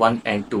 1 and 2।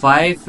5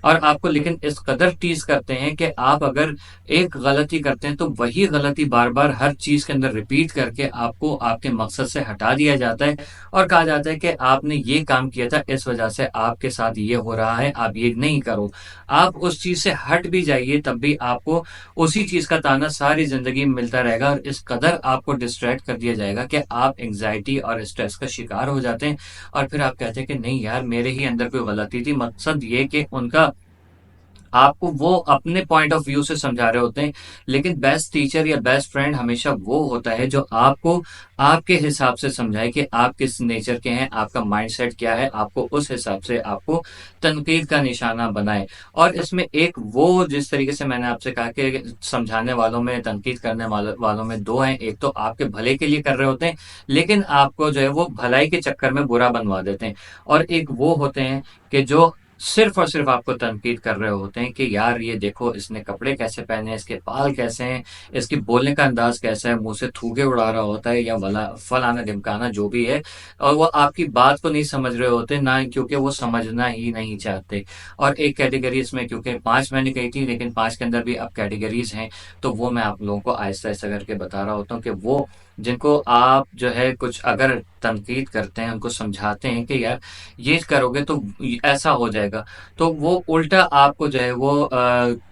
اور آپ کو لیکن اس قدر ٹیز کرتے ہیں کہ آپ اگر ایک غلطی کرتے ہیں تو وہی غلطی بار بار ہر چیز کے اندر ریپیٹ کر کے آپ کو آپ کے مقصد سے ہٹا دیا جاتا ہے، اور کہا جاتا ہے کہ آپ نے یہ کام کیا تھا، اس وجہ سے آپ کے ساتھ یہ ہو رہا ہے، آپ یہ نہیں کرو۔ آپ اس چیز سے ہٹ بھی جائیے تب بھی آپ کو اسی چیز کا تانا ساری زندگی میں ملتا رہے گا، اور اس قدر آپ کو ڈسٹریکٹ کر دیا جائے گا کہ آپ انگزائٹی اور اسٹریس کا شکار ہو جاتے ہیں، اور پھر آپ کہتے ہیں کہ نہیں یار میرے ہی اندر کوئی غلطی تھی۔ مقصد یہ کہ ان کا آپ کو وہ اپنے پوائنٹ آف ویو سے سمجھا رہے ہوتے ہیں، لیکن بیسٹ ٹیچر یا بیسٹ فرینڈ ہمیشہ وہ ہوتا ہے جو آپ کو آپ کے حساب سے سمجھائے کہ آپ کس نیچر کے ہیں، آپ کا مائنڈ سیٹ کیا ہے، آپ کو اس حساب سے آپ کو تنقید کا نشانہ بنائے۔ اور اس میں ایک وہ جس طریقے سے میں نے آپ سے کہا کہ سمجھانے والوں میں، تنقید کرنے والوں میں دو ہیں، ایک تو آپ کے بھلے کے لیے کر رہے ہوتے ہیں لیکن آپ کو جو ہے وہ بھلائی کے چکر میں برا بنوا دیتے ہیں، اور ایک وہ ہوتے ہیں کہ جو صرف اور صرف آپ کو تنقید کر رہے ہوتے ہیں کہ یار یہ دیکھو اس نے کپڑے کیسے پہنے ہیں، اس کے بال کیسے ہیں، اس کی بولنے کا انداز کیسا ہے، منہ سے تھوکے اڑا رہا ہوتا ہے یا فلانا ڈمکانا جو بھی ہے، اور وہ آپ کی بات کو نہیں سمجھ رہے ہوتے نہ، کیونکہ وہ سمجھنا ہی نہیں چاہتے۔ اور ایک کیٹیگریز میں، کیونکہ 5 میں نے کہی تھی لیکن 5 کے اندر بھی اب کیٹیگریز ہیں، تو وہ میں آپ لوگوں کو آہستہ آہستہ کر کے بتا رہا ہوتا ہوں کہ وہ جن کو آپ جو ہے کچھ اگر تنقید کرتے ہیں، ان کو سمجھاتے ہیں کہ یار یہ کرو گے تو ایسا ہو جائے گا، تو وہ الٹا آپ کو جو ہے وہ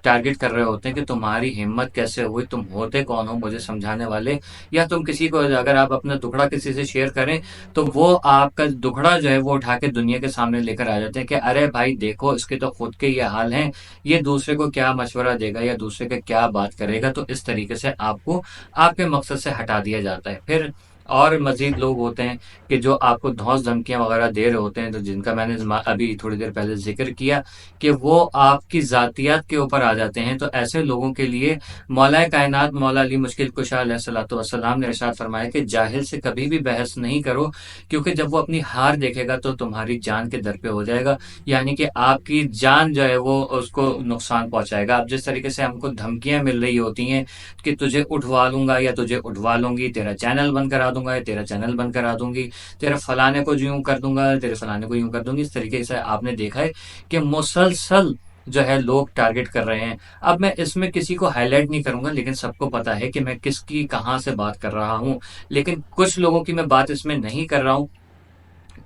ٹارگٹ کر رہے ہوتے ہیں کہ تمہاری ہمت کیسے ہوئی، تم ہوتے کون ہو مجھے سمجھانے والے؟ یا تم کسی کو اگر آپ اپنا دکھڑا کسی سے شیئر کریں تو وہ آپ کا دکھڑا جو ہے وہ اٹھا کے دنیا کے سامنے لے کر آ جاتے ہیں کہ ارے بھائی دیکھو اس کے تو خود کے یہ حال ہیں، یہ دوسرے کو کیا مشورہ دے گا یا دوسرے کا کیا بات کرے گا، تو اس طریقے سے آپ کو آپ کے مقصد سے ہٹا دیا جاتا ہے۔ پھر اور مزید لوگ ہوتے ہیں کہ جو آپ کو دھونس دھمکیاں وغیرہ دے رہے ہوتے ہیں، تو جن کا میں نے ابھی تھوڑی دیر پہلے ذکر کیا کہ وہ آپ کی ذاتیات کے اوپر آ جاتے ہیں، تو ایسے لوگوں کے لیے مولا کائنات مولا علی مشکل کشا علیہ الصلوۃ والسلام نے ارشاد فرمایا کہ جاہل سے کبھی بھی بحث نہیں کرو، کیونکہ جب وہ اپنی ہار دیکھے گا تو تمہاری جان کے در پہ ہو جائے گا، یعنی کہ آپ کی جان جو ہے وہ اس کو نقصان پہنچائے گا۔ اب جس طریقے سے ہم کو دھمکیاں مل رہی ہوتی ہیں کہ تجھے اٹھوا لوں گا یا تجھے اٹھوا لوں گی، تیرا چینل بند کرا دوں گا یا تیرا چینل بند کرا دوں گی، تیرے فلانے کو یوں کر دوں گا، تیرے فلانے کو یوں کر دوں گی، اس طریقے سے آپ نے دیکھا ہے کہ مسلسل جو ہے لوگ ٹارگٹ کر رہے ہیں۔ اب میں اس میں کسی کو ہائی لائٹ نہیں کروں گا، لیکن سب کو پتا ہے کہ میں کس کی کہاں سے بات کر رہا ہوں، لیکن کچھ لوگوں کی میں بات اس میں نہیں کر رہا ہوں،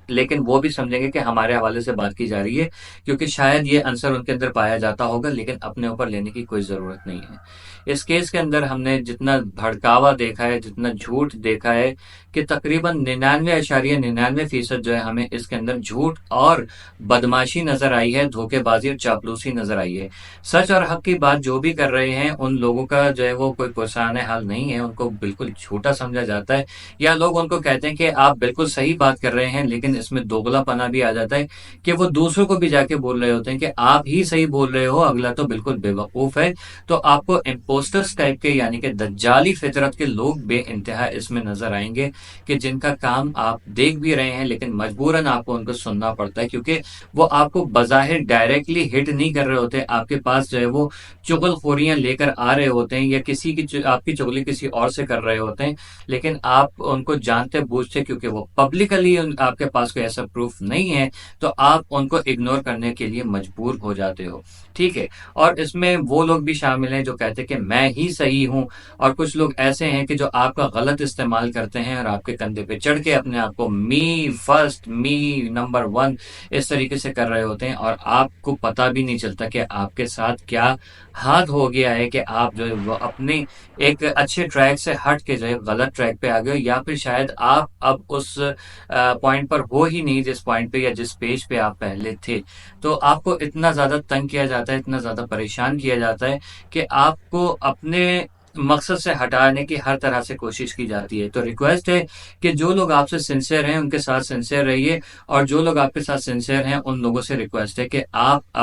لیکن وہ بھی سمجھیں گے کہ ہمارے حوالے سے بات کی جا رہی ہے، کیونکہ شاید یہ عنصر ان کے اندر پایا جاتا ہوگا، لیکن اپنے اوپر لینے کی کوئی ضرورت نہیں ہے۔ اس کیس کے اندر ہم نے جتنا بھڑکاوا دیکھا ہے، جتنا جھوٹ دیکھا ہے، کہ تقریباً 99.99% جو ہے ہمیں اس کے اندر جھوٹ اور بدماشی نظر آئی ہے، دھوکے بازی اور چاپلوسی نظر آئی ہے۔ سچ اور حق کی بات جو بھی کر رہے ہیں ان لوگوں کا جو ہے وہ کوئی پرسان حال نہیں ہے، ان کو بالکل جھوٹا سمجھا جاتا ہے، یا لوگ ان کو کہتے ہیں کہ آپ بالکل صحیح بات کر رہے ہیں، لیکن اس میں دوگلا پنا بھی آ جاتا ہے کہ وہ دوسروں کو بھی جا کے بول رہے ہوتے ہیں کہ آپ ہی صحیح بول رہے ہو، اگلا تو بالکل بے وقوف ہے۔ تو آپ کو امپوسٹرز ٹائپ کے یعنی کہ دجالی فطرت کے لوگ بے انتہا اس میں نظر آئیں گے، کہ جن کا کام آپ دیکھ بھی رہے ہیں لیکن مجبوراً آپ کو ان کو سننا پڑتا ہے، کیونکہ وہ آپ کو بظاہر ڈائریکٹلی ہٹ نہیں کر رہے ہوتے، آپ کے پاس جو ہے وہ چغل خوریاں لے کر آ رہے ہوتے ہیں، یا کسی کی آپ کی چغلی کسی اور سے کر رہے ہوتے ہیں، لیکن آپ ان کو جانتے بوجھتے، کیونکہ وہ پبلکلی آپ کے پاس کوئی ایسا پروف نہیں ہے، تو آپ ان کو اگنور کرنے کے لیے مجبور ہو جاتے ہو، ٹھیک ہے۔ اور اس میں وہ لوگ بھی شامل ہیں جو کہتے ہیں کہ میں ہی صحیح ہوں، اور کچھ لوگ ایسے ہیں کہ جو آپ کا غلط استعمال کرتے ہیں اور آپ کے کندھے پہ چڑھ کے اپنے آپ کو می فرسٹ، می نمبر 1 اس طریقے سے کر رہے ہوتے ہیں، اور آپ کو پتہ بھی نہیں چلتا کہ آپ کے ساتھ کیا ہاتھ ہو گیا ہے، کہ آپ جو ہے وہ اپنے ایک اچھے ٹریک سے ہٹ کے جو ہے غلط ٹریک پہ آ گئے، یا پھر شاید آپ اب اس پوائنٹ پر ہو ہی نہیں جس پوائنٹ پہ یا جس پیج پہ آپ پہلے تھے۔ تو آپ کو اتنا زیادہ تنگ کیا جاتا ہے، اتنا زیادہ پریشان کیا جاتا ہے کہ آپ کو اپنے مقصد سے ہٹانے کی ہر طرح سے کوشش کی جاتی ہے۔ تو ریکویسٹ ہے کہ جو لوگ آپ سے سنسیئر ہیں ان کے ساتھ سنسیئر رہیے، اور جو لوگ آپ کے ساتھ سنسیئر ہیں ان لوگوں سے ریکویسٹ ہے کہ آپ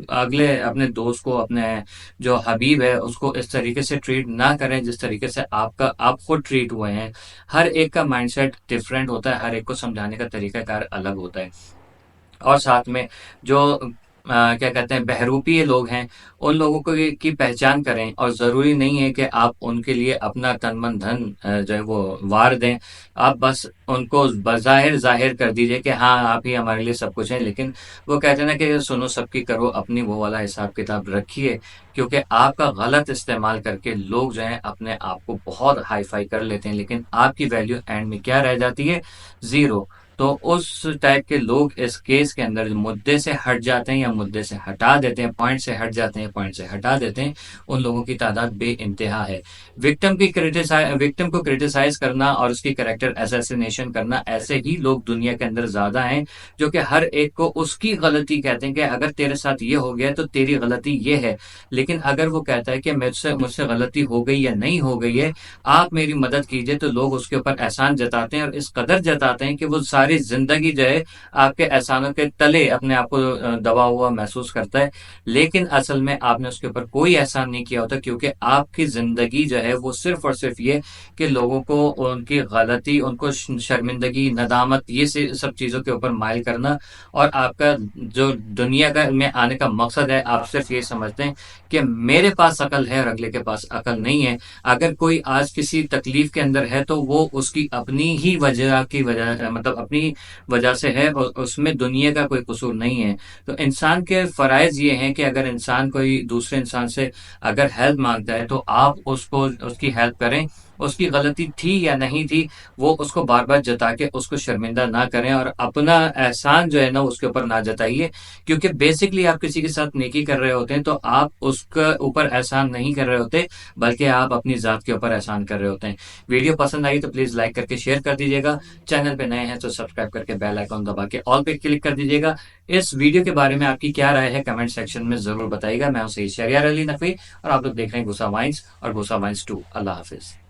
اگلے اپنے دوست کو، اپنے جو حبیب ہے اس کو اس طریقے سے ٹریٹ نہ کریں جس طریقے سے آپ خود ٹریٹ ہوئے ہیں۔ ہر ایک کا مائنڈ سیٹ ڈفرینٹ ہوتا ہے، ہر ایک کو سمجھانے کا طریقہ کار الگ ہوتا ہے، اور ساتھ میں جو کیا کہتے ہیں بہروپی لوگ ہیں، ان لوگوں کو کی پہچان کریں، اور ضروری نہیں ہے کہ آپ ان کے لیے اپنا تن من دھن جو ہے وہ وار دیں. آپ بس ان کو بظاہر ظاہر کر دیجئے کہ ہاں آپ ہی ہمارے لیے سب کچھ ہیں، لیکن وہ کہتے ہیں نا کہ سنو سب کی کرو اپنی، وہ والا حساب کتاب رکھیے. کیونکہ آپ کا غلط استعمال کر کے لوگ جو ہیں اپنے آپ کو بہت ہائی فائی کر لیتے ہیں، لیکن آپ کی ویلیو اینڈ میں کیا رہ جاتی ہے؟ زیرو. تو اس ٹائپ کے لوگ اس کیس کے اندر مدعے سے ہٹ جاتے ہیں یا مدعے سے ہٹا دیتے ہیں، پوائنٹ سے ہٹ جاتے ہیں، پوائنٹ سے ہٹا دیتے ہیں. ان لوگوں کی تعداد بے انتہا ہے. وکٹم کو کرٹیسائز کرنا اور اس کی کریکٹر اسیسینیشن کرنا، ایسے ہی لوگ دنیا کے اندر زیادہ ہیں جو کہ ہر ایک کو اس کی غلطی کہتے ہیں کہ اگر تیرے ساتھ یہ ہو گیا تو تیری غلطی یہ ہے. لیکن اگر وہ کہتا ہے کہ مجھ سے غلطی ہو گئی یا نہیں ہو گئی ہے، آپ میری مدد کیجئے، تو لوگ اس کے اوپر احسان جتاتے ہیں، اور اس قدر جتاتے ہیں کہ وہ ساری زندگی جو ہے آپ کے احسانوں کے تلے اپنے آپ کو دبا ہوا محسوس کرتا ہے. لیکن اصل میں آپ نے اس کے اوپر کوئی احسان نہیں کیا ہوتا، کیونکہ آپ کی زندگی جو ہے وہ صرف اور صرف یہ کہ لوگوں کو ان کی غلطی، ان کو شرمندگی، ندامت، یہ سب چیزوں کے اوپر مائل کرنا. اور آپ کا جو دنیا کا میں آنے کا مقصد ہے، آپ صرف یہ سمجھتے ہیں کہ میرے پاس عقل ہے اور اگلے کے پاس عقل نہیں ہے. اگر کوئی آج کسی تکلیف کے اندر ہے تو وہ اس کی اپنی ہی وجہ مطلب اپنی وجہ سے ہے، اور اس میں دنیا کا کوئی قصور نہیں ہے. تو انسان کے فرائض یہ ہیں کہ اگر انسان کوئی دوسرے انسان سے اگر ہیلپ مانگتا ہے تو آپ اس کی ہیلپ کریں. اس کی غلطی تھی یا نہیں تھی، وہ اس کو بار بار جتا کے اس کو شرمندہ نہ کریں، اور اپنا احسان جو ہے نا اس کے اوپر نہ جتائیے. کیونکہ بیسکلی آپ کسی کے ساتھ نیکی کر رہے ہوتے ہیں تو آپ اس کے اوپر احسان نہیں کر رہے ہوتے، بلکہ آپ اپنی ذات کے اوپر احسان کر رہے ہوتے ہیں. ویڈیو پسند آئی تو پلیز لائک کر کے شیئر کر دیجیے گا. چینل پہ نئے ہیں تو سبسکرائب کر کے بیل آئیکن دبا کے آل پہ کلک کر دیجیے گا. اس ویڈیو کے بارے میں آپ کی کیا رائے ہے کمنٹ سیکشن میں ضرور بتائیے گا. میں ہوں سید شہریار علی نقوی، اور آپ لوگ دیکھ رہے ہیں گوسا وائنز اور گوسا وائنز 2. اللہ حافظ.